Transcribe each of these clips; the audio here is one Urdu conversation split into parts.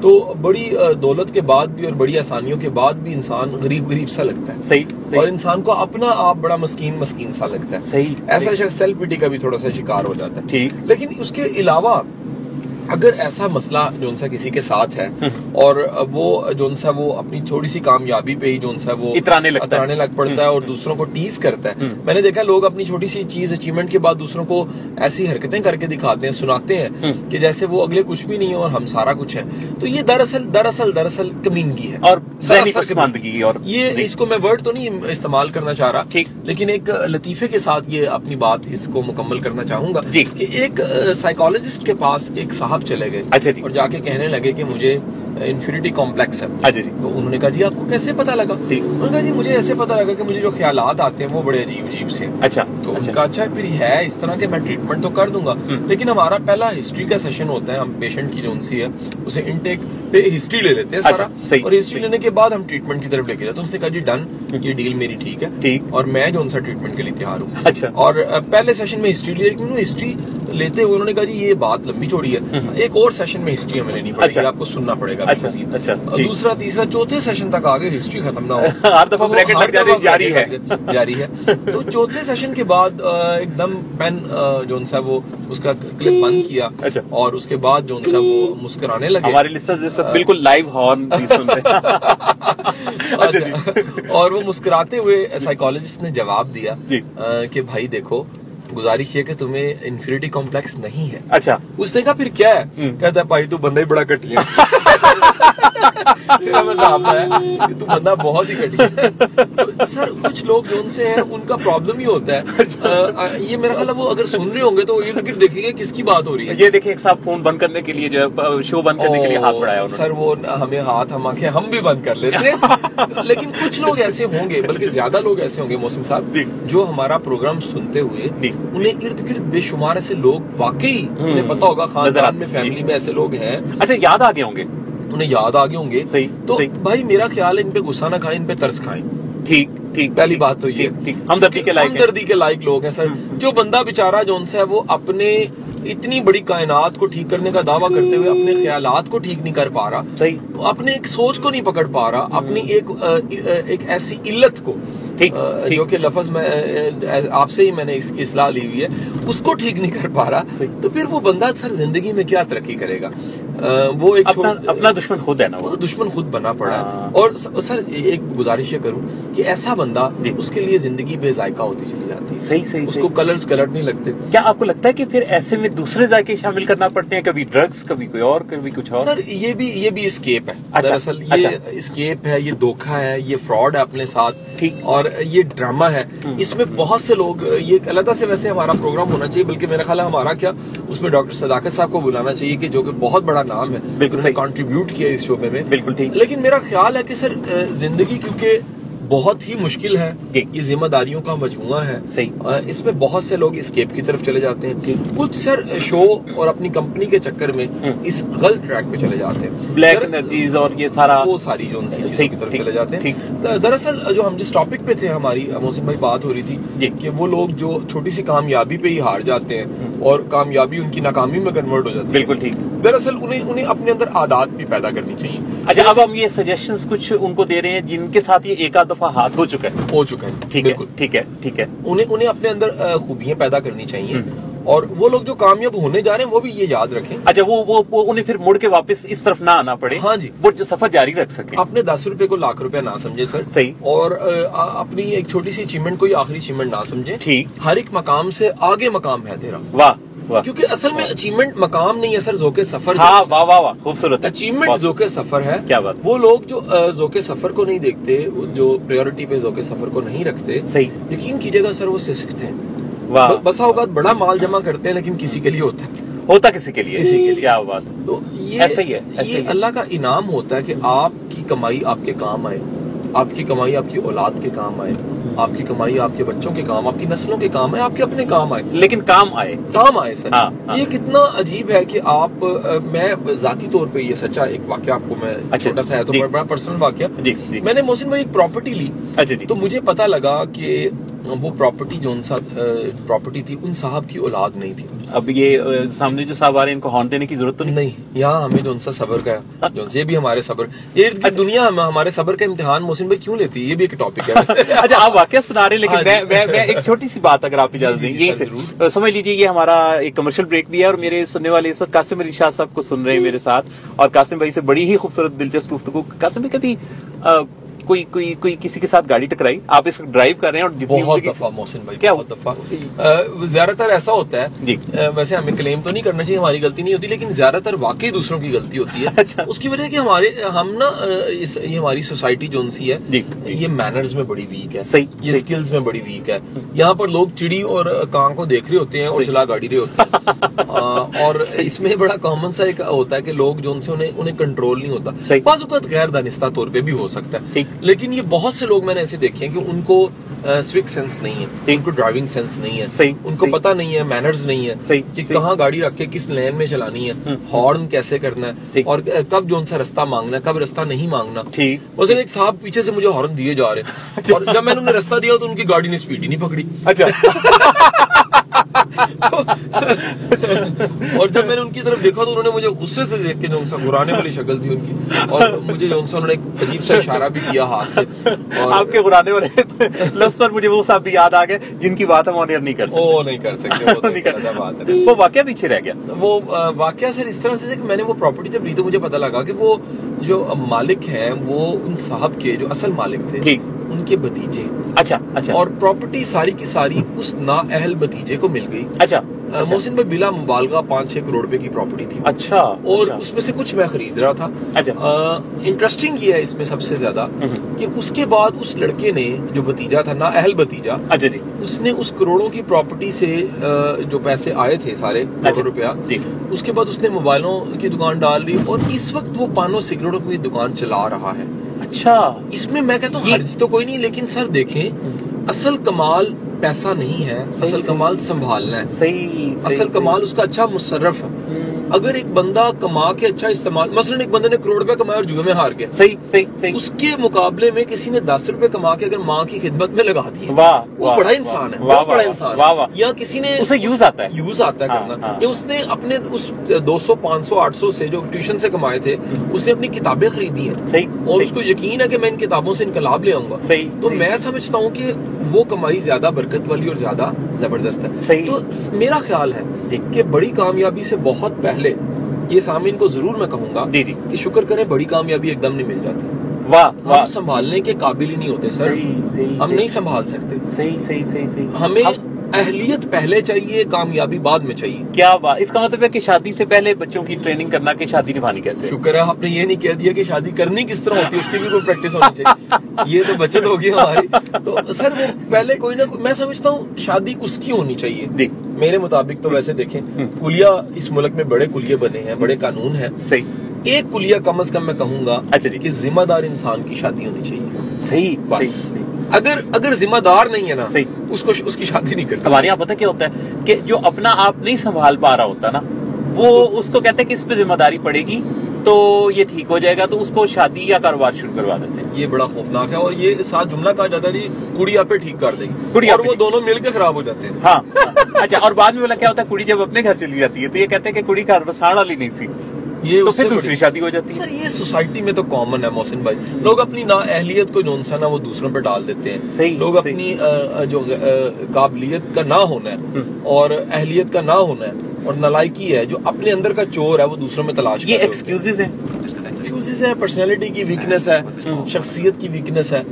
تو بڑی دولت کے بعد بھی اور بڑی آسانیوں کے بعد بھی انسان غریب غریب سا لگتا ہے. صحیح. اور انسان کو اپنا آپ بڑا مسکین سا لگتا ہے. صحیح. ایسا شخص سیلف پیٹی کا بھی تھوڑا سا شکار ہو جاتا ہے. ٹھیک. لیکن اس کے علاوہ اگر ایسا مسئلہ جون سا کسی کے ساتھ ہے اور وہ جون سا وہ اپنی تھوڑی سی کامیابی پہ ہی جون سا وہ اترانے لگ پڑتا ہے اور دوسروں کو ٹیز کرتا ہے. میں نے دیکھا لوگ اپنی چھوٹی سی چیز اچیومنٹ کے بعد دوسروں کو ایسی حرکتیں کر کے دکھاتے ہیں, سناتے ہیں کہ جیسے وہ اگلے کچھ بھی نہیں ہے اور ہم سارا کچھ ہے. تو یہ دراصل کمینگی ہے اور پسماندگی. اور یہ اس کو میں ورڈ تو نہیں استعمال کرنا چاہ رہا, لیکن ایک لطیفے کے ساتھ یہ اپنی بات اس کو مکمل کرنا چاہوں گا کہ ایک سائیکالوجسٹ کے پاس ایک صاحب چلے گئے اور جا کے کہنے لگے کہ مجھے انفینٹی کمپلیکس ہے. تو انہوں نے کہا جی آپ کو کیسے پتا لگا؟ انہوں نے کہا جی مجھے ایسے پتا لگا کہ مجھے جو خیالات آتے ہیں وہ بڑے عجیب سے. تو ان کا اچھا پھر ہے اس طرح کہ میں ٹریٹمنٹ تو کر دوں گا, لیکن ہمارا پہلا ہسٹری کا سیشن ہوتا ہے. ہم پیشنٹ کی جو سی ہے اسے انٹیک پہ ہسٹری لے لیتے ہیں سارا, اور ہسٹری لینے کے بعد ہم ٹریٹمنٹ کی طرف لے کے جاتے ہیں. اس نے کہا جی ڈن, یہ ڈیل میری ٹھیک ہے اور میں جو ان سا ٹریٹمنٹ کے لیے تیار ہوں. اور پہلے سیشن میں ہسٹری لی, لیکن ہسٹری لیتے ہوئے انہوں نے کہا جی یہ بات لمبی چوڑی ہے, ایک اور سیشن میں ہسٹری ہمیں لینی پڑے گی, آپ کو سننا پڑے گا. دوسرا تیسرا چوتھے سیشن تک آگے ہسٹری ختم نہ ہو, ہر دفعہ بریکٹ لگ جاری ہے. تو چوتھے سیشن کے بعد ایک دم پین جو سا وہ اس کا کلپ بند کیا اور اس کے بعد جو سا وہ مسکرانے لگے. ہمارے لسنرز بالکل لائیو ہارن بھی سن رہے ہیں. اور وہ مسکراتے ہوئے سائیکالوجسٹ نے جواب دیا کہ بھائی دیکھو گزارش یہ کہ تمہیں انفینٹی کمپلیکس نہیں ہے. اچھا. اس نے کہا پھر کیا ہے؟ کہتا ہے بھائی تو بندہ ہی بڑا گٹیا پھر ہمیں صاحب ہے کہ تو بندہ بہت ہی گٹیا ہے. سر کچھ لوگ جو ان سے ہیں ان کا پرابلم یہ ہوتا ہے, یہ میرا خیال ہے وہ اگر سن رہے ہوں گے تو یہ دیکھیں گے کس کی بات ہو رہی ہے. یہ دیکھیں ایک صاحب فون بند کرنے کے لیے جو ہے شو بند کرنے کے لیے ہاتھ بڑھایا. سر وہ ہمیں ہاتھ ہم آنکھیں ہم بھی بند کر لیتے ہیں, لیکن کچھ لوگ ایسے ہوں گے, بلکہ زیادہ لوگ ایسے ہوں گے محسن صاحب, جو ہمارا پروگرام سنتے ہوئے انہیں ارد گرد بے شمار ایسے لوگ واقعی انہیں پتا ہوگا خاندان میں فیملی میں ایسے لوگ ہیں. اچھا یاد آ گئے ہوں گے, انہیں یاد آ گئے ہوں گے. تو بھائی میرا خیال ہے ان پہ غصہ نہ کھائیں, ان پہ ترس کھائیں. ٹھیک پہلی بات تو یہ ہمدردی کے لائق لوگ ہیں سر. جو بندہ بےچارا جو ان سے ہے وہ اپنے اتنی بڑی کائنات کو ٹھیک کرنے کا دعویٰ کرتے ہوئے اپنے خیالات کو ٹھیک نہیں کر پا رہا, اپنے ایک سوچ کو نہیں پکڑ پا رہا, اپنی ایک ایسی علت کو جو کہ لفظ میں آپ سے ہی میں نے اس کی اصلاح لی ہوئی ہے, اس کو ٹھیک نہیں کر پا رہا, تو پھر وہ بندہ سر زندگی میں کیا ترقی کرے گا؟ وہ ایک اپنا دشمن خود ہے نا, وہ دشمن خود بنا پڑا ہے. اور سر ایک گزارش یہ کروں کہ ایسا بندہ اس کے لیے زندگی بے ذائقہ ہوتی چلی جاتی ہے. صحیح اس کو کلرز کلر نہیں لگتے. کیا آپ کو لگتا ہے کہ پھر ایسے میں دوسرے ذائقے شامل کرنا پڑتے ہیں, کبھی ڈرگس, کبھی کوئی اور, کبھی کچھ اور؟ سر یہ بھی اسکیپ ہے. دراصل یہ اسکیپ ہے, یہ دھوکہ ہے, یہ فراڈ ہے اپنے ساتھ, اور یہ ڈرامہ ہے. اس میں بہت سے لوگ, یہ علیحدہ سے ویسے ہمارا پروگرام ہونا چاہیے, بلکہ میرا خیال ہے ہمارا کیا اس میں ڈاکٹر صداقت صاحب کو بلانا چاہیے, کہ جو کہ بہت بڑا نام ہے, بالکل کنٹریبیوٹ کیا اس شعبے میں. بالکل ٹھیک. لیکن میرا خیال ہے کہ سر زندگی کیونکہ بہت ہی مشکل ہے, یہ ذمہ داریوں کا مجموعہ ہے. اس میں بہت سے لوگ اسکیپ کی طرف چلے جاتے ہیں, کچھ سر شو اور اپنی کمپنی کے چکر میں اس غلط ٹریک پہ چلے جاتے ہیں, بلیک انرجیز اور یہ سارا وہ ساری جو چیزوں کی طرف چلے جاتے ہیں. دراصل جو ہم جس ٹاپک پہ تھے, ہماری محسن بھائی بات ہو رہی تھی کہ وہ لوگ جو چھوٹی سی کامیابی پہ ہی ہار جاتے ہیں اور کامیابی ان کی ناکامی میں کنورٹ ہو جاتی ہے. بالکل ٹھیک. دراصل انہیں اپنے اندر عادات بھی پیدا کرنی چاہیے. اچھا, اب ہم یہ سجیشنز کچھ ان کو دے رہے ہیں جن کے ساتھ یہ ایک آدھ دفعہ ہاتھ ہو چکا ہے. ٹھیک ہے. انہیں اپنے اندر خوبیاں پیدا کرنی چاہیے, اور وہ لوگ جو کامیاب ہونے جا رہے ہیں وہ بھی یہ یاد رکھیں. اچھا, وہ انہیں پھر مڑ کے واپس اس طرف نہ آنا پڑے. ہاں جی, وہ جو سفر جاری رکھ سکیں. اپنے 10 روپے کو لاکھ روپے نہ سمجھے سر. صحیح. اور اپنی ایک چھوٹی سی اچیومنٹ کو ہی آخری اچیومنٹ نہ سمجھے. ٹھیک. ہر ایک مقام سے آگے مقام ہے تیرا. واہ, کیونکہ اصل میں اچیومنٹ مقام نہیں ہے سر, ذوق سفر. ہاں, واہ واہ واہ, خوبصورت. اچیومنٹ ذوق سفر ہے. کیا بات. وہ لوگ جو ذوق سفر کو نہیں دیکھتے, جو پریورٹی پہ ذوق سفر کو نہیں رکھتے, صحیح, یقین کیجیے گا سر وہ سیکھتے ہیں. بسا اوقات بڑا مال جمع کرتے ہیں, لیکن کسی کے لیے ہوتا کسی کے لیے. کیا بات. تو ایسا ہی ہے, یہ اللہ کا انعام ہوتا ہے کہ آپ کی کمائی آپ کے کام آئے, آپ کی کمائی آپ کی اولاد کے کام آئے, آپ کی کمائی آپ کے بچوں کے کام, آپ کی نسلوں کے کام آئے, آپ کے اپنے کام آئے, لیکن کام آئے سر. یہ کتنا عجیب ہے کہ آپ, میں ذاتی طور پہ یہ سچا ایک واقعہ آپ کو میں چھوٹا سا ہے تو بڑا پرسنل واقعہ. میں نے محسن بھائی ایک پراپرٹی لی, تو مجھے پتا لگا کہ وہ پراپرٹی جو پراپرٹی تھی ان صاحب کی اولاد نہیں تھی. اب یہ سامنے جو صاحب آ رہے ہیں ان کو ہارن دینے کی ضرورت تو نہیں. یہاں ہمیں جو ان سے صبر کا یہ بھی ہمارے صبر یہ دنیا ہمارے صبر کا امتحان محسن بھائی کیوں لیتی ہے, یہ بھی ایک ٹاپک ہے. اچھا آپ واقعہ سنا رہے ہیں, لیکن میں ایک چھوٹی سی بات اگر آپ اجازت دیں, یہی سمجھ لیجیے یہ ہمارا ایک کمرشل بریک بھی ہے, اور میرے سننے والے اس وقت قاسم علی شاہ صاحب کو سن رہے ہیں میرے ساتھ, اور قاسم بھائی سے بڑی ہی خوبصورت دلچسپ گفتگو. قاسم بھائی کبھی کوئی کسی کے ساتھ گاڑی ٹکرائی, آپ اس وقت ڈرائیو کر رہے ہیں, اور بہت دفعہ محسن بھائی کیا بہت دفعہ زیادہ تر ایسا ہوتا ہے جی. ویسے ہمیں کلیم تو نہیں کرنا چاہیے, ہماری غلطی نہیں ہوتی, لیکن زیادہ تر واقعی دوسروں کی غلطی ہوتی ہے. اچھا. اس کی وجہ کہ ہم نا یہ ہماری سوسائٹی جو سی ہے یہ مینرز میں بڑی ویک ہے, یہ اسکلز میں بڑی ویک ہے. یہاں پر لوگ چڑی اور کان کو دیکھ رہے ہوتے ہیں اور چلا گاڑی رہے ہوتے ہیں, اور اس میں بڑا کامن سا ایک ہوتا ہے کہ لوگ جو ان سے انہیں کنٹرول نہیں ہوتا. بعض اوقات غیر دانستہ طور پہ بھی ہو سکتا ہے, لیکن یہ بہت سے لوگ میں نے ایسے دیکھے ہیں کہ ان کو سوک سینس نہیں ہے, ان کو ڈرائیونگ سینس نہیں ہے, ان کو پتہ نہیں ہے, مینرز نہیں ہے کہ کہاں گاڑی رکھ کے کس لین میں چلانی ہے, ہارن کیسے کرنا ہے, اور کب جو ان سے رستہ مانگنا ہے, کب رستہ نہیں مانگنا. مثلا ایک صاحب پیچھے سے مجھے ہارن دیے جا رہے ہیں, اور جب میں نے انہیں رستہ دیا تو ان کی گاڑی نے اسپیڈ ہی نہیں پکڑی. اچھا. اور جب میں نے ان کی طرف دیکھا تو انہوں نے مجھے غصے سے دیکھ کے جو ان سے غرانے والی شکل تھی ان کی, اور مجھے جو ان سے انہوں نے ایک عجیب سا اشارہ بھی کیا ہاتھ سے. اور آپ کے غرانے والے لفظ پر مجھے وہ صاحب بھی یاد آ گئے جن کی بات ہم آن نہیں کر سکتے. وہ نہیں کر سکتے, وہ واقعہ پیچھے رہ گیا. وہ واقعہ سر اس طرح سے کہ میں نے وہ پراپرٹی جب لی تو مجھے پتا لگا کہ وہ جو مالک ہیں وہ ان صاحب کے جو اصل مالک تھے ان کے بھتیجے. اچھا. اور پراپرٹی ساری کی ساری اس نااہل بھتیجے کو مل گئی. اچھا. محسن بھائی بلا مبالغہ 5-6 کروڑ روپے کی پراپرٹی تھی. اچھا. اور اس میں سے کچھ میں خرید رہا تھا. اچھا. انٹرسٹنگ یہ ہے اس میں سب سے زیادہ کہ اس کے بعد اس لڑکے نے جو بھتیجا تھا نااہل بھتیجا, اچھا جی, اس نے اس کروڑوں کی پراپرٹی سے جو پیسے آئے تھے سارے کروڑ روپیہ, اس کے بعد اس نے موبائلوں کی دکان ڈال لی, اور اس وقت وہ پانوں سگریٹوں کی دکان چلا رہا ہے. اچھا. اس میں میں کہتا ہوں حرج تو کوئی نہیں, لیکن سر دیکھیں اصل کمال پیسہ نہیں ہے, اصل کمال سنبھالنا ہے. صحیح. اصل کمال اس کا اچھا مصرف ہے. اگر ایک بندہ کما کے اچھا استعمال, مثلا ایک بندے نے کروڑ روپے کمایا اور جوئے میں ہار گیا, صحیح, اس کے مقابلے میں کسی نے 10 روپے کما کے اگر ماں کی خدمت میں لگا دی, وہ بڑا انسان ہے, بہت بڑا انسان ہے. یا کسی نے اسے یوز آتا ہے کرنا, یا اس نے اپنے اس 200 500 800 سے جو ٹیوشن سے کمائے تھے اس نے اپنی کتابیں خریدی ہیں, اور اس کو یقین ہے کہ میں ان کتابوں سے انقلاب لے آؤں گا. تو میں سمجھتا ہوں کہ وہ کمائی زیادہ برکت والی اور زیادہ زبردست ہے. تو میرا خیال ہے کہ بڑی کامیابی سے بہت پہلے یہ سامعین کو ضرور میں کہوں گا کہ شکر کریں, بڑی کامیابی ایک دم نہیں مل جاتی. ہم سنبھالنے کے قابل ہی نہیں ہوتے سر, ہم نہیں سنبھال سکتے. صحیح. ہمیں اہلیت پہلے چاہیے, کامیابی بعد میں چاہیے. کیا بات, اس کا مطلب ہے کہ شادی سے پہلے بچوں کی ٹریننگ کرنا کہ شادی نبھانی کیسے. شکر ہے آپ نے یہ نہیں کہہ دیا کہ شادی کرنی کس طرح ہوتی ہے, اس کی بھی کوئی پریکٹس ہونی چاہیے. یہ تو بچت ہوگی ہماری. تو سر وہ پہلے کوئی نہ کوئی, میں سمجھتا ہوں شادی اس کی ہونی چاہیے میرے مطابق. تو ویسے دیکھیں کلیہ اس ملک میں بڑے کلیے بنے ہیں, بڑے قانون ہیں. ایک کلیہ کم از کم میں کہوں گا کہ ذمہ دار انسان کی شادی ہونی چاہیے. بس اگر ذمہ دار نہیں ہے نا, اس کی شادی نہیں کرتا. ہمارے یہاں پتہ کیا ہوتا ہے کہ جو اپنا آپ نہیں سنبھال پا رہا ہوتا نا, وہ اس کو کہتے ہیں کہ اس پہ ذمہ داری پڑے گی تو یہ ٹھیک ہو جائے گا, تو اس کو شادی یا کاروبار شروع کروا دیتے ہیں. یہ بڑا خوفناک ہے, اور یہ ساتھ جملہ کہا جاتا ہے جی کڑی آپ پہ ٹھیک کر دے گی, اور وہ دونوں مل کے خراب ہو جاتے ہیں. ہاں. اچھا. اور بعد میں بولا کیا ہوتا ہے, کڑی جب اپنے گھر چلی جاتی ہے تو یہ کہتے ہیں کہ کڑی گھر بساڑ والی نہیں سی, تو پھر دوسری شادی ہو جاتی ہے. سر یہ سوسائٹی میں تو کامن ہے محسن بھائی, لوگ اپنی نااہلیت کو جو نا وہ دوسروں پہ ڈال دیتے ہیں. لوگ اپنی جو قابلیت کا نہ ہونا ہے اور اہلیت کا نہ ہونا ہے اور نالائکی ہے, جو اپنے اندر کا چور ہے وہ دوسروں میں تلاش کرتے ہیں. یہ ایکسکیوزز ہیں, پرسنالٹی کی ویکنس ہے, شخصیت کی ویکنس ہے.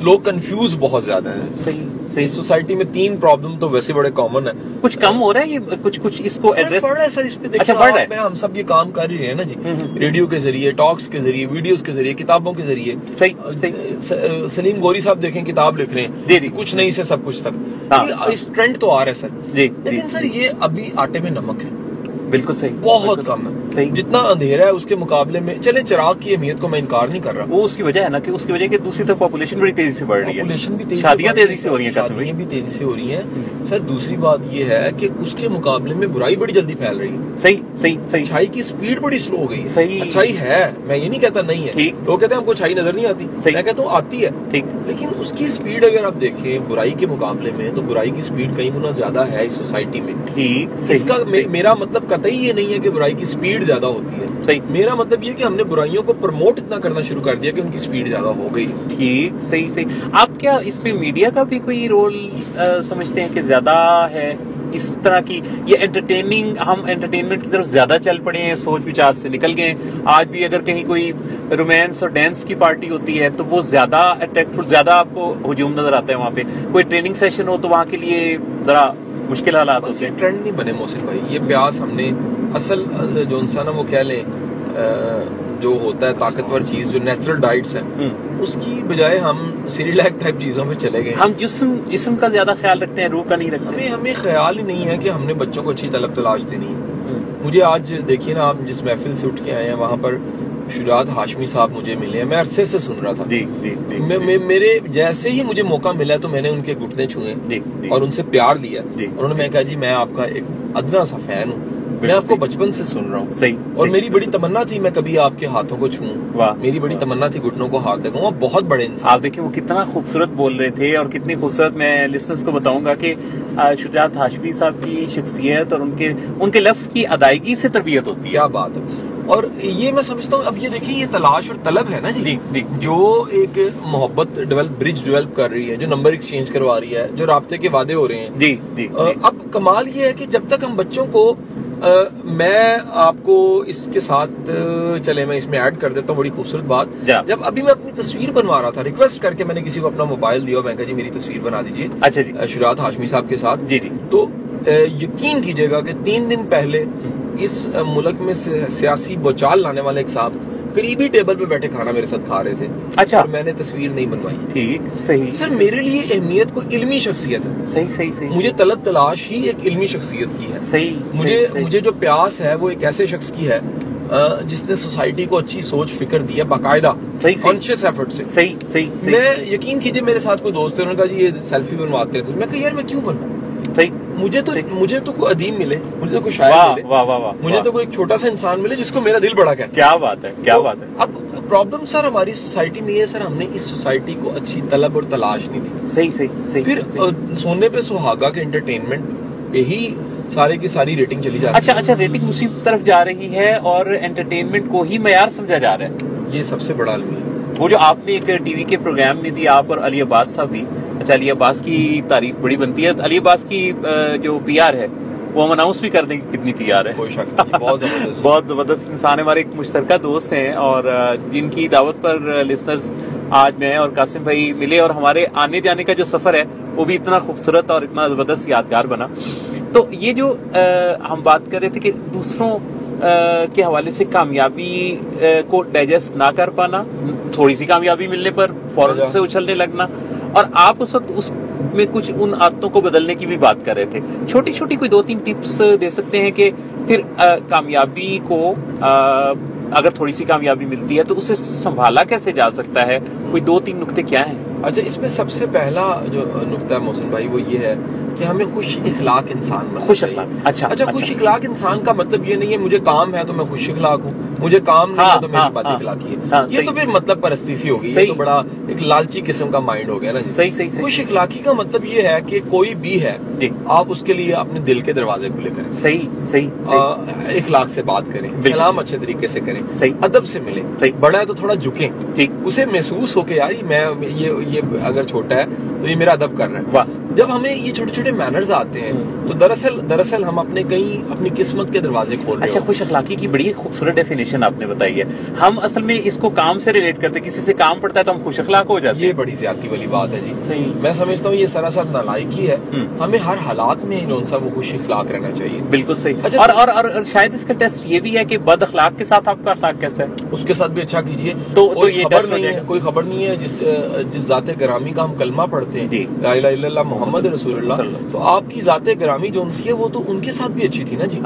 لوگ کنفیوز بہت زیادہ ہیں. صحیح. سوسائٹی میں 3 پرابلم تو ویسے بڑے کامن ہیں. کچھ کم ہو رہا ہے یہ, کچھ اس کو ایڈریس بڑھ رہا ہے سر. اس پہ دیکھیں بڑھ رہا ہے, ہم سب یہ کام کر ہی رہے ہیں نا جی, ریڈیو کے ذریعے, ٹاکس کے ذریعے, ویڈیوز کے ذریعے, کتابوں کے ذریعے. سلیم گوری صاحب دیکھیں کتاب لکھ رہے ہیں, کچھ نہیں سے سب کچھ تک. اس ٹرینڈ تو آ رہا ہے سر, لیکن سر یہ ابھی آٹے میں نمک ہے. بالکل صحیح, بہت کم ہے. جتنا اندھیرا ہے اس کے مقابلے میں, چلے چراغ کی اہمیت کو میں انکار نہیں کر رہا, وہ اس کی وجہ ہے نا کہ اس کی وجہ کہ دوسری طرف پاپولیشن بڑی تیزی سے بڑھ رہی ہے, شادیاں تیزی سے ہو رہی ہیں, شادیاں بھی تیزی سے ہو رہی ہیں. سر دوسری بات یہ ہے کہ اس کے مقابلے میں برائی بڑی جلدی پھیل رہی ہے. صحیح. اچھائی کی سپیڈ بڑی سلو ہو گئی. اچھائی ہے, میں یہ نہیں کہتا نہیں ہے. لوگ کہتے ہیں ہم کو اچھائی نظر نہیں آتی, میں کہتا ہوں آتی ہے. لیکن اس کی سپیڈ اگر آپ دیکھیں برائی کے مقابلے میں تو برائی کی سپیڈ کئی گنا زیادہ ہے اس سوسائٹی میں. ٹھیک, اس کا میرا مطلب قطعی یہ نہیں ہے کہ برائی کی سپیڈ زیادہ ہوتی ہے. صحیح. میرا مطلب یہ کہ ہم نے برائیوں کو پروموٹ اتنا کرنا شروع کر دیا کہ ان کی سپیڈ زیادہ ہو گئی. ٹھیک, صحیح. آپ کیا اس میں میڈیا کا بھی کوئی رول سمجھتے ہیں کہ زیادہ ہے اس طرح کی؟ یہ ہم انٹرٹینمنٹ کی طرف زیادہ چل پڑے ہیں, سوچ وچار سے نکل گئے ہیں. آج بھی اگر کہیں کوئی رومانس اور ڈانس کی پارٹی ہوتی ہے تو وہ زیادہ اٹریکٹفل, زیادہ آپ کو ہجوم نظر آتا ہے. وہاں پہ کوئی ٹریننگ سیشن ہو تو وہاں کے لیے ذرا مشکل حالات ہوتے ہیں. ٹرینڈ نہیں بنے محسن بھائی, یہ پیاس ہم نے اصل جو انسان وہ کہہ لیں جو ہوتا ہے طاقتور چیز جو نیچرل ڈائٹس ہیں اس کی بجائے ہم سیریلیک ٹائپ چیزوں میں چلے گئے. ہم جسم کا زیادہ خیال رکھتے ہیں, روح کا نہیں رکھتے. ہمیں خیال ہی نہیں ہے کہ ہم نے بچوں کو اچھی طلب تلاش دینی ہے. مجھے آج دیکھیے نا, آپ جس محفل سے اٹھ کے آئے ہیں وہاں پر شجاعت ہاشمی صاحب مجھے ملے ہیں. میں عرصے سے سن رہا تھا. میرے جیسے ہی مجھے موقع ملا تو میں نے ان کے گھٹنے چھوئے اور ان سے پیار لیا. انہوں نے میں کہا جی میں آپ کا ایک ادنا سا فین ہوں, میں آپ کو بچپن سے سن رہا ہوں. صحیح. اور میری بڑی تمنا تھی میں کبھی آپ کے ہاتھوں کو چھوؤں. میری بڑی تمنا تھی گھٹنوں کو ہاتھ لگاؤں. بہت بڑے انسان. آپ دیکھیں وہ کتنا خوبصورت بول رہے تھے اور کتنی خوبصورت. میں لسنرز کو بتاؤں گا کہ شجاعت ہاشمی صاحب کی شخصیت اور ان کے لفظ کی ادائیگی سے تربیت ہوتی ہے. کیا بات ہے. اور یہ میں سمجھتا ہوں اب یہ دیکھیں یہ تلاش اور طلب ہے نا جی, جو ایک محبت برج ڈیولپ کر رہی ہے, جو نمبر ایکسچینج کروا رہی ہے, جو رابطے کے وعدے ہو رہے ہیں. جی. اب کمال یہ ہے کہ جب تک ہم بچوں کو میں آپ کو اس کے ساتھ چلے میں اس میں ایڈ کر دیتا ہوں بڑی خوبصورت بات. جب ابھی میں اپنی تصویر بنوا رہا تھا, ریکویسٹ کر کے میں نے کسی کو اپنا موبائل دیا, میں کہا جی میری تصویر بنا دیجیے. اچھا جی. شجاعت ہاشمی صاحب کے ساتھ. جی. تو یقین کیجیے گا کہ 3 دن پہلے اس ملک میں سیاسی بوچال لانے والے ایک صاحب قریبی ٹیبل پہ بیٹھے کھانا میرے ساتھ کھا رہے تھے. اچھا. اور میں نے تصویر نہیں بنوائی. ٹھیک, صحیح. سر میرے لیے اہمیت کو علمی شخصیت ہے. صحیح. مجھے طلب تلاش ہی ایک علمی شخصیت کی ہے. صحیح. مجھے جو پیاس ہے وہ ایک ایسے شخص کی ہے جس نے سوسائٹی کو اچھی سوچ فکر دی ہے باقاعدہ کانشیس ایفرٹ سے. صحیح. میں یقین کیجیے میرے ساتھ کوئی دوست ہے, انہوں نے کہا جی یہ سیلفی بنواتے تھے. میں کہا یار میں کیوں بنواؤں. مجھے تو کوئی ادیم ملے, مجھے تو کوئی شاعر ملے, مجھے تو کوئی ایک چھوٹا سا انسان ملے جس کو میرا دل بڑا کہتا ہے. کیا بات ہے. اب پرابلم سر ہماری سوسائٹی میں یہ سر ہم نے اس سوسائٹی کو اچھی طلب اور تلاش نہیں دی. صحیح. پھر سونے پہ سہاگا کے انٹرٹینمنٹ یہی سارے کی ساری ریٹنگ چلی جا رہی ہے. اچھا ریٹنگ اسی طرف جا رہی ہے اور انٹرٹینمنٹ کو ہی معیار سمجھا جا رہا ہے. یہ سب سے بڑا المیہ. وہ جو آپ نے ایک ٹی وی کے پروگرام میں دی, آپ اور علی عباس صاحب بھی. اچھا, علی عباس کی تعریف بڑی بنتی ہے. علی عباس کی جو پی آر ہے وہ ہم اناؤنس بھی کر دیں کہ کتنی پی آر ہے. کوئی شک نہیں, بہت زبردست انسان ہے. ہمارے ایک مشترکہ دوست ہیں اور جن کی دعوت پر لسنرز آج میں اور قاسم بھائی ملے اور ہمارے آنے جانے کا جو سفر ہے وہ بھی اتنا خوبصورت اور اتنا زبردست یادگار بنا. تو یہ جو ہم بات کر رہے تھے کہ دوسروں کے حوالے سے کامیابی کو ڈائجسٹ نہ کر پانا, تھوڑی سی کامیابی ملنے پر فوراً سے اچھلنے لگنا, اور آپ اس وقت اس میں کچھ ان عادتوں کو بدلنے کی بھی بات کر رہے تھے. چھوٹی 2-3 ٹپس دے سکتے ہیں کہ پھر کامیابی کو اگر تھوڑی سی کامیابی ملتی ہے تو اسے سنبھالا کیسے جا سکتا ہے؟ کوئی 2-3 نقطے کیا ہیں؟ اچھا, اس میں سب سے پہلا جو نقطہ ہے محسن بھائی وہ یہ ہے کہ ہمیں خوش اخلاق انسان بننا چاہیے. اچھا, خوش اخلاق انسان کا مطلب یہ نہیں ہے مجھے کام ہے تو میں خوش اخلاق ہوں, مجھے کام نہیں ہے تو میری بد اخلاقی ہے. یہ تو پھر مطلب پرستی سی ہوگی, یہ تو بڑا ایک لالچی قسم کا مائنڈ ہو گیا نا. صحیح. خوش اخلاقی کا مطلب یہ ہے کہ کوئی بھی ہے آپ اس کے لیے اپنے دل کے دروازے کھلے کریں. صحیح. اخلاق سے بات کریں, سلام اچھے طریقے سے کریں, ادب سے ملیں. بڑا ہے تو تھوڑا جھکیں, اسے محسوس ہو کہ یار میں یہ اگر چھوٹا ہے تو یہ میرا ادب کر رہا ہے. جب ہمیں یہ چھوٹے مینرز آتے ہیں تو دراصل ہم اپنی قسمت کے دروازے کھول رہے ہیں. اچھا, خوش اخلاقی کی بڑی خوبصورت ڈیفینیشن آپ نے بتائی ہے. ہم اصل میں اس کو کام سے ریلیٹ کرتے, کسی سے کام پڑتا ہے تو ہم خوش اخلاق ہو جاتے ہیں. یہ بڑی زیادتی والی بات ہے جی. صحیح. میں سمجھتا ہوں یہ سراسر نالائکی ہے. ہمیں ہر حالات میں انہوں سے وہ خوش اخلاق رہنا چاہیے. بالکل صحیح. اور شاید اس کا ٹیسٹ یہ بھی ہے کہ بد اخلاق کے ساتھ آپ کا اخلاق کیسا ہے, اس کے ساتھ بھی اچھا کیجیے. تو یہ خبر نہیں ہے, کوئی خبر نہیں ہے جس ذات گرامی کا ہم کلمہ پڑھتے ہیں لا الہ الا اللہ محمد رسول اللہ, تو آپ کی ذات گرامی جو انسی ہے وہ تو ان کے ساتھ بھی اچھی تھی نا جی,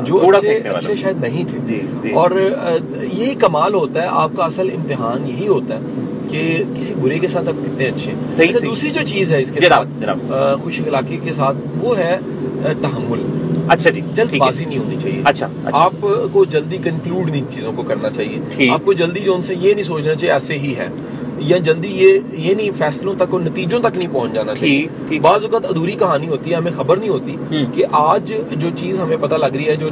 جو اچھے شاید نہیں تھے. اور یہی کمال ہوتا ہے, آپ کا اصل امتحان یہی ہوتا ہے کہ کسی برے کے ساتھ آپ کتنے اچھے ہیں. صحیح. دوسری جو چیز ہے اس کے ساتھ خوش اخلاقی کے ساتھ وہ ہے تحمل. اچھا جی, جلد بازی نہیں ہونی چاہیے. اچھا, آپ کو جلدی کنکلوڈ نہیں چیزوں کو کرنا چاہیے. آپ کو جلدی جو ان سے یہ نہیں سوچنا چاہیے ایسے ہی ہے. یا جلدی یہ نہیں فیصلوں تک اور نتیجوں تک نہیں پہنچ جانا چاہیے. بعض اوقات ادھوری کہانی ہوتی ہے, ہمیں خبر نہیں ہوتی کہ آج جو چیز ہمیں پتہ لگ رہی ہے جو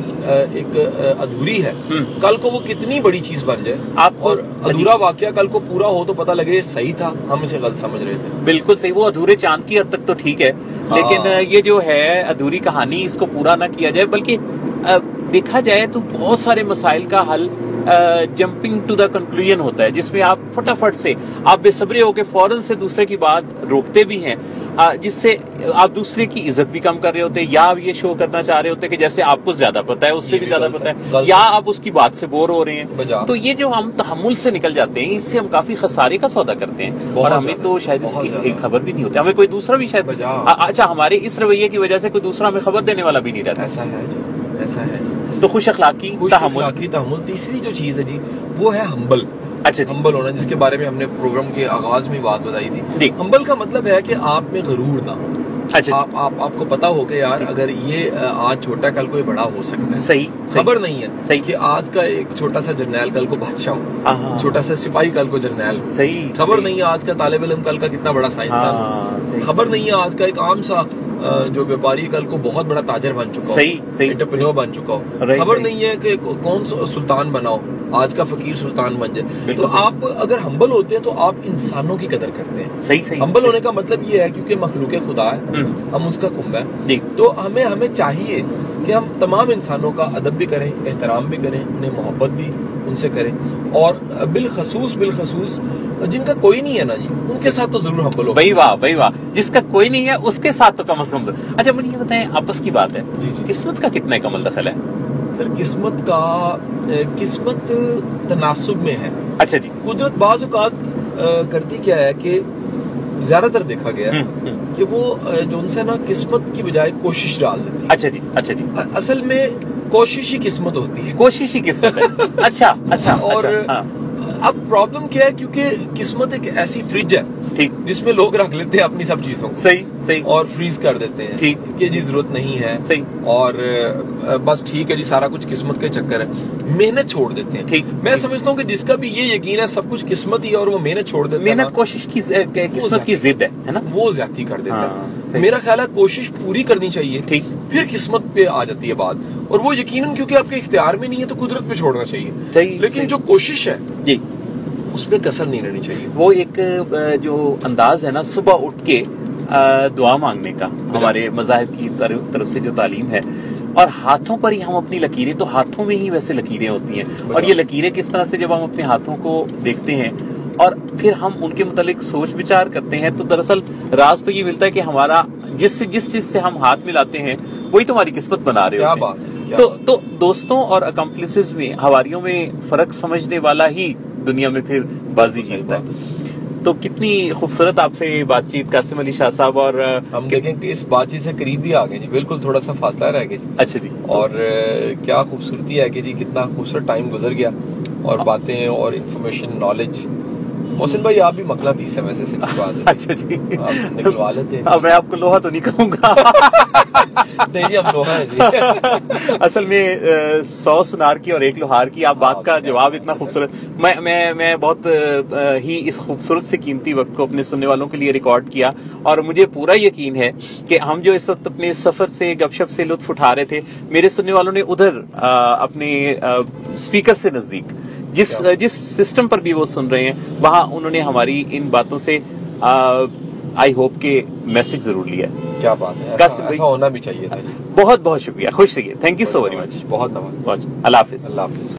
ایک ادھوری ہے, کل کو وہ کتنی بڑی چیز بن جائے. اور ادھورا واقعہ کل کو پورا ہو تو پتہ لگے صحیح تھا, ہم اسے غلط سمجھ رہے تھے. بالکل صحیح, وہ ادھورے چاند کی حد تک تو ٹھیک ہے, لیکن یہ جو ہے ادھوری کہانی, اس کو پورا نہ کیا جائے. بلکہ دیکھا جائے تو بہت سارے مسائل کا حل جمپنگ ٹو دا کنکلوژن ہوتا ہے, جس میں آپ فٹافٹ سے آپ بے صبرے ہو کے فوراً سے دوسرے کی بات روکتے بھی ہیں, جس سے آپ دوسرے کی عزت بھی کم کر رہے ہوتے ہیں, یا آپ یہ شو کرنا چاہ رہے ہوتے ہیں کہ جیسے آپ کو زیادہ پتہ ہے, اس سے بھی زیادہ پتہ ہے, یا آپ اس کی بات سے بور ہو رہے ہیں. تو یہ جو ہم تحمل سے نکل جاتے ہیں, اس سے ہم کافی خسارے کا سودا کرتے ہیں, اور ہمیں تو شاید اس کی خبر بھی نہیں ہوتی. ہمیں کوئی دوسرا بھی شاید اچھا ہمارے اس رویے کی وجہ سے کوئی دوسرا ہمیں خبر دینے والا بھی نہیں رہتا. ایسا ہے جی, ایسا ہے. تو خوش اخلاقی تحمل. تیسری جو چیز ہے جی وہ ہے ہمبل. اچھا, ہمبل ہونا, جس کے بارے میں ہم نے پروگرام کے آغاز میں بات بتائی تھی. ہمبل کا مطلب ہے کہ آپ میں غرور نہ ہو. اچھا, آپ کو پتا ہو کہ یار اگر یہ آج چھوٹا کل کو یہ بڑا ہو سکتا ہے. صحیح. خبر نہیں ہے صحیح کہ آج کا ایک چھوٹا سا جرنیل کل کو بادشاہ ہو, چھوٹا سا سپاہی کل کو جرنیل. صحیح. خبر نہیں ہے آج کا طالب علم کل کا کتنا بڑا سائنسدان. خبر نہیں ہے آج کا ایک عام سا جو بیپاری کل کو بہت بڑا تاجر بن چکا ہو, صحیح انٹرپرینور بن چکا ہو. خبر نہیں ہے کہ کون سلطان بناؤ, آج کا فقیر سلطان بن جائے. تو آپ اگر ہمبل ہوتے ہیں تو آپ انسانوں کی قدر کرتے ہیں. صحیح. ہمبل ہونے کا مطلب یہ ہے کیونکہ مخلوق خدا ہے, ہم اس کا کنبہ ہے, تو ہمیں چاہیے کہ ہم تمام انسانوں کا ادب بھی کریں, احترام بھی کریں, انہیں محبت بھی ان سے کریں, اور بالخصوص جن کا کوئی نہیں ہے نا جی, ان کے ساتھ تو ضرور ہمبل ہو. بھائی واہ, جس کا کوئی نہیں ہے اس کے ساتھ تو کم از کم. اچھا مجھے یہ بتائیں, آپس کی بات ہے, قسمت کا کتنا کمل دخل ہے سر؟ قسمت تناسب میں ہے. اچھا جی. قدرت بعض اوقات کرتی کیا ہے کہ زیادہ تر دیکھا گیا کہ وہ جو ان سے نا قسمت کی بجائے کوشش ڈال دیتی ہے. اچھا جی. اصل میں کوشش ہی قسمت ہوتی ہے. کوشش ہی قسمت ہے. اچھا. اور اب پرابلم کیا ہے, کیونکہ قسمت ایک ایسی فریج ہے جس میں لوگ رکھ لیتے ہیں اپنی سب چیزوں. صحیح. اور فریز کر دیتے ہیں کہ جی ضرورت نہیں ہے. صحیح. اور بس ٹھیک ہے جی, سارا کچھ قسمت کے چکر ہے, محنت چھوڑ دیتے ہیں. ٹھیک. میں سمجھتا ہوں کہ جس کا بھی یہ یقین ہے سب کچھ قسمت ہی ہے اور وہ محنت چھوڑ دیتا ہے, محنت کوشش کی قسمت کی ضد ہے نا, وہ زیادتی کر دیتا ہے. میرا خیال ہے کوشش پوری کرنی چاہیے, ٹھیک, پھر قسمت پہ آ جاتی ہے بات, اور وہ یقیناً کیونکہ آپ کے اختیار میں نہیں ہے تو قدرت پہ چھوڑنا چاہیے. لیکن جو کوشش ہے جی اس پہ کسر نہیں رہنی چاہیے. وہ ایک جو انداز ہے نا صبح اٹھ کے دعا مانگنے کا, ہمارے مذاہب کی طرف سے جو تعلیم ہے, اور ہاتھوں پر ہی ہم اپنی لکیریں, تو ہاتھوں میں ہی ویسے لکیریں ہوتی ہیں, اور یہ لکیریں کس طرح سے جب ہم اپنے ہاتھوں کو دیکھتے ہیں اور پھر ہم ان کے متعلق سوچ وچار کرتے ہیں, تو دراصل راز تو یہ ملتا ہے کہ ہمارا جس چیز سے ہم ہاتھ ملاتے ہیں وہی تو ہماری قسمت بنا رہے ہوتے ہیں. تو دوستوں اور اکمپلسز میں, ہواریوں میں فرق سمجھنے والا ہی دنیا میں پھر بازی جیتتا ہے. تو کتنی خوبصورت آپ سے بات چیت قاسم علی شاہ صاحب, اور ہم دیکھیں کہ اس بات چیت سے قریب بھی آ گئے جی, بالکل تھوڑا سا فاصلہ رہ گیا جی. اچھا جی. اور کیا خوبصورتی ہے کہ جی کتنا خوبصورت ٹائم گزر گیا, اور باتیں اور انفارمیشن نالج. محسن بھائی آپ بھی مقناطیس ہے ویسے, سچی بات ہے. اچھا جی, آپ نکلوا لیتے ہیں. اب میں آپ کو لوہا تو نہیں کہوں گا. نہیں جی, ہم لوہا ہے جی. اصل میں 100 سنار کی اور 1 لوہار کی. آپ بات کا جواب اتنا خوبصورت, میں بہت ہی اس خوبصورت سے قیمتی وقت کو اپنے سننے والوں کے لیے ریکارڈ کیا, اور مجھے پورا یقین ہے کہ ہم جو اس وقت اپنے سفر سے گپ شپ سے لطف اٹھا رہے تھے, میرے سننے والوں نے ادھر اپنے اسپیکر سے نزدیک جس سسٹم پر بھی وہ سن رہے ہیں, وہاں انہوں نے ہماری ان باتوں سے آئی ہوپ کہ میسج ضرور لیا. کیا بات ہے, ایسا ہونا بھی چاہیے تھا. بہت بہت شکریہ, خوش رہیے. Thank you so very much. بہت اللہ حافظ. اللہ حافظ.